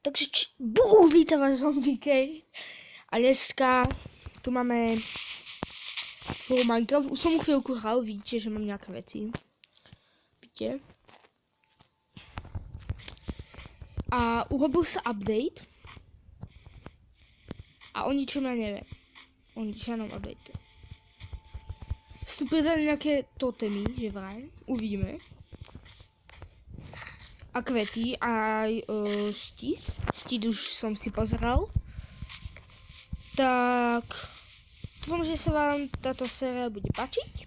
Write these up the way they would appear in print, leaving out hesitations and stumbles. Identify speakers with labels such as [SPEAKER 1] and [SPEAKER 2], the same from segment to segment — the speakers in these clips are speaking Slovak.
[SPEAKER 1] Takže vítam vás zombíkej. A dneska tu máme Minecraft. Už som chvíľku hral, vidíte, že mám nejaké veci. Vidíte. A urobil sa update. A o ničom ja neviem. O ničom update. Vstupili nejaké totemy, že vraj. Uvidíme. A kvety, aj štít. Štít už som si pozeral. Tak dúfam, že sa vám táto séria bude páčiť.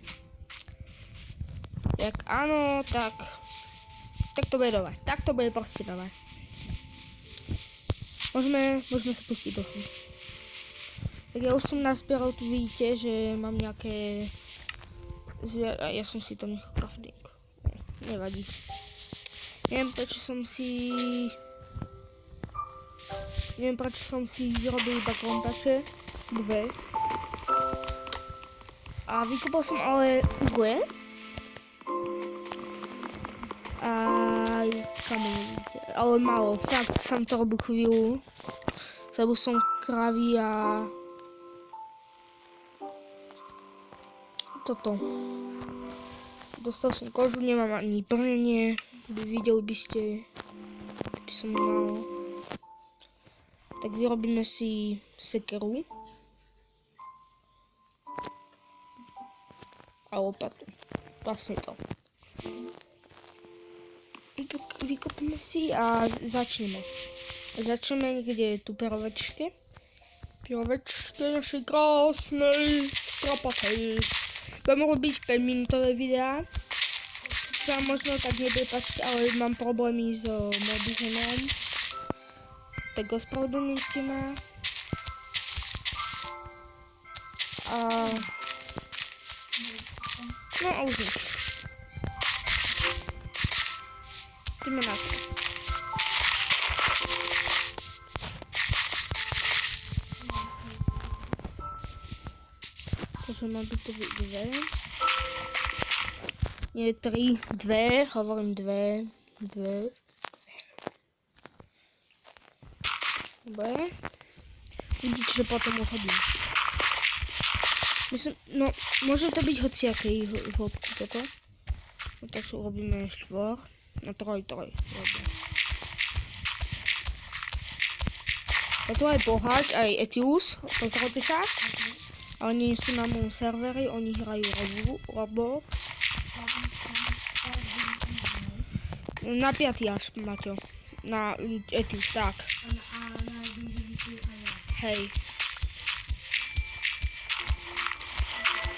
[SPEAKER 1] Jak áno, tak to bude dobré. Tak to bude proste dobré. Môžeme sa pustiť do hry. Tak ja už som nazbieral, tu vidíte, že mám nejaké ja som si to nechal crafting. Nevadí. Neviem prečo som si vyrobil iba klompače, dve. A vykopal som ale uhlie. Aj kameň, vidíte. Ale málo, fakt som to robil chvíľu. Zabil som kravy a toto. Dostal som kožu, nemám ani brnenie. Videli by ste, by som mal. Tak vyrobíme si sekeru a lopatu. Vlastne to. Tak vykopíme si a začneme. Začneme niekde tu perovečke. Perovečke našej krásnej strapatej. Budem robiť 5-minútové videá. Sa možno tak nebude páčiť, ale mám problémy s mobizenom. Tak ospravedlňujte ma. No a už nič. Ideme na to. Takže mám tu dve. Nie, 3, 2, hovorím 2. Dobre. Vidíte, že potom uhodím. Myslím, no, môže to byť hociakej hĺbky toto. No takže urobíme 4. No 3. A tu aj Bohač, aj Etius, pozrite sa. A oni sú na môjom serveri, oni hrajú Roblox. Na 5. až, Maťo. Na Etius, tak. Hej.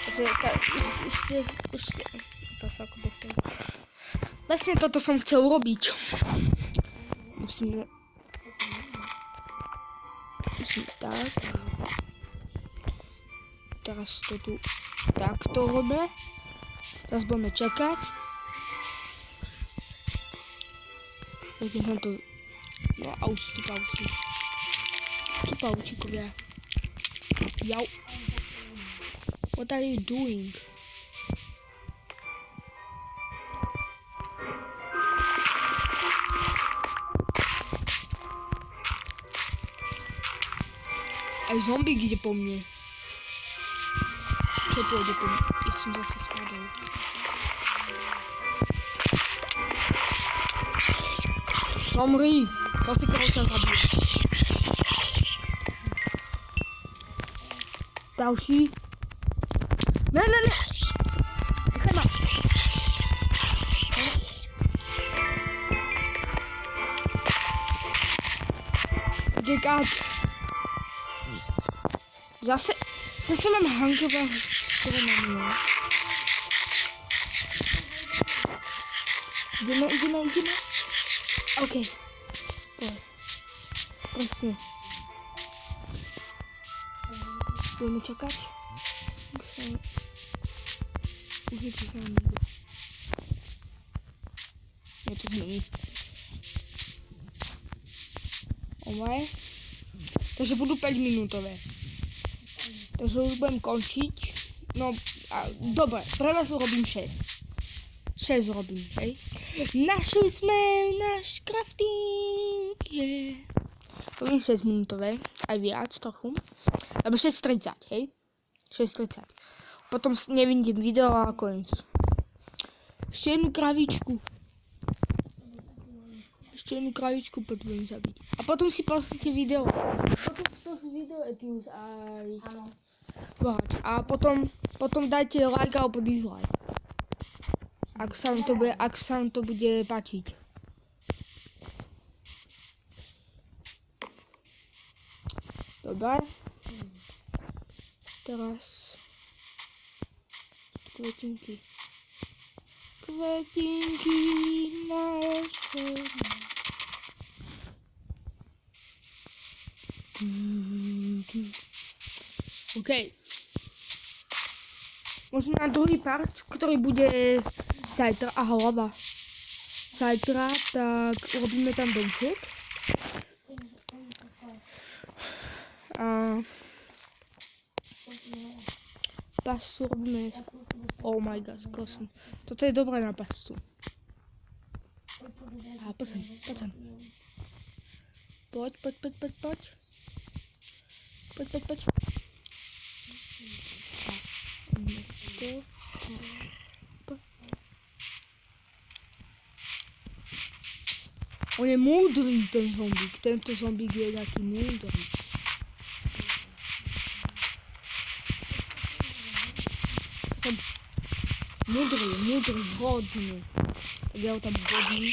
[SPEAKER 1] Už ste... To sa ako dostane. Vlastne toto som chcel urobiť. Musíme tak. Teraz to tu takto robíme. Teraz budeme čakať. Vidíme to. No a už tu paučíkovia. Jau. What are you doing? Aj zombík ide po mne. Čo pôjde po mne? Ja som zase spadol. Zomri! Čo si koľca zabije? Ďalší. Ne! Nechaj ma! Čekať! Zase mám hanková skoro na mňa. Ideme. OK. Presne. Budeme čakať. Už je to sa nám bude. Je to zmení. Takže budú 5 minútové. Takže už budem končiť. No, dobre, pre vás urobím 6. 6 urobím, hej. Našli sme náš crafting, yeah. Robím 6 minútové, aj viac trochu. Alebo 6:30, hej? 6:30. Potom nevidím video a koniec. Ešte jednu kravičku potrebujem zabiť. A potom si poslite video. Potom si poslite video Etius aj Bohač. A potom dajte like alebo dislike. Ak sa vám to bude páčiť. Dobre. Teraz kvetinky na ostrove. OK. Možno na druhý part, ktorý bude zajtra, hlava. Zajtra, tak urobíme tam domček. A pastu robíme dneska. Oh my god, skosím. Toto je dobré na pastu. A poď sem. Poď. On je múdrý, ten zombík. Tento zombík je taký múdrý. Múdrý, hodný. Tak ja ho tam hodím.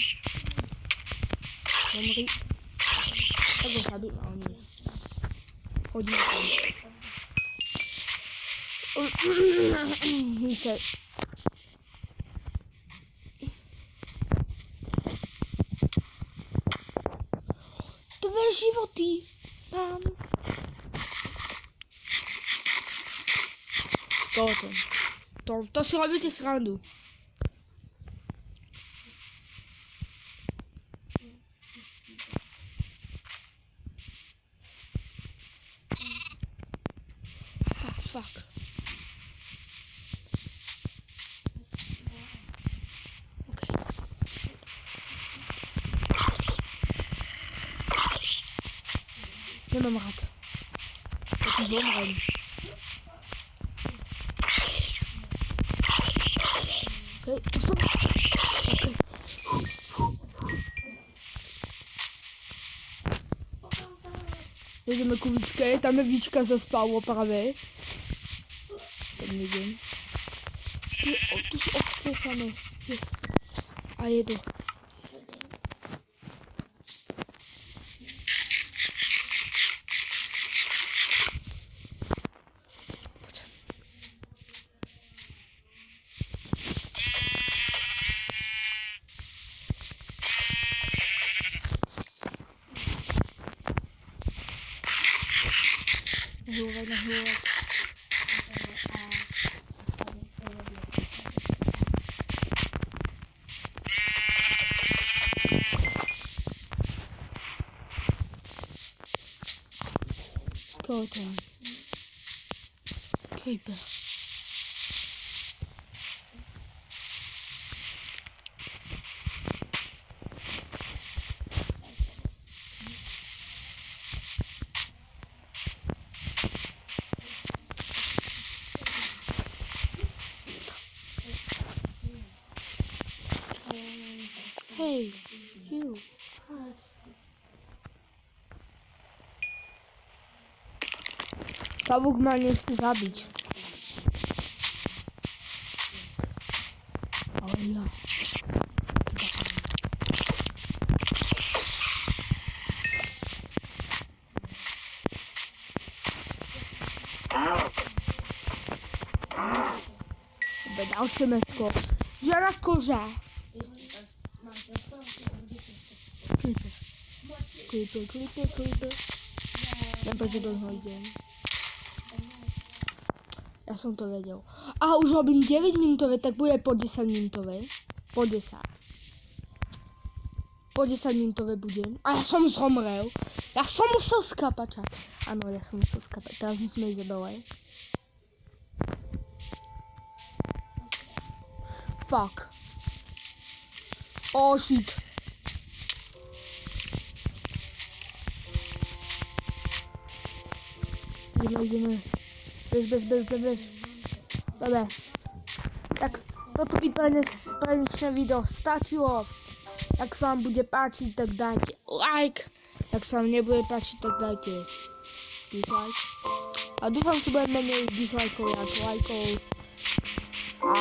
[SPEAKER 1] Zomri. Tak ho zabím, ale nie. Hodím tam. Víte. Dve životy mám. Skeleton. To si robíte srandu. Fuck. Okay. Nemám rád. Tak zomrem. Okay, okay. Jedeme ku Víčke, tam je Víčka zaspala právě. Tak nevím. Tu jsou ovce samé. Yes. A jedu. Nahluvat. Skeleton. Creeper. Hey, you. Pavúk ma nechce zabiť. Ale ja. Ďalšie mäsko. Žiadna koža. Creeper. Neviem, prečo do toho idem. Ja som to vedel. A už robím 9 minútové, tak bude po 10 minútové. Po 10 minútové budem. A ja som zomrel. Ja som musel skapať. Áno, ja som musel skapať. Teraz musíme ísť dole. Fuck. Oh shit. ideme. Bež. Dobre. Tak toto by pre dnešné video stačilo. Ak sa vám bude páčiť, tak dajte like. Ak sa vám nebude páčiť, tak dajte dislike. A dúfam, že bude menej dislikeov ako lajkov. A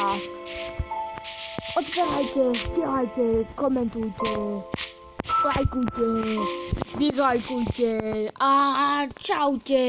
[SPEAKER 1] odberajte, stielajte, komentujte, lajkujte, dislajkujte a čaute.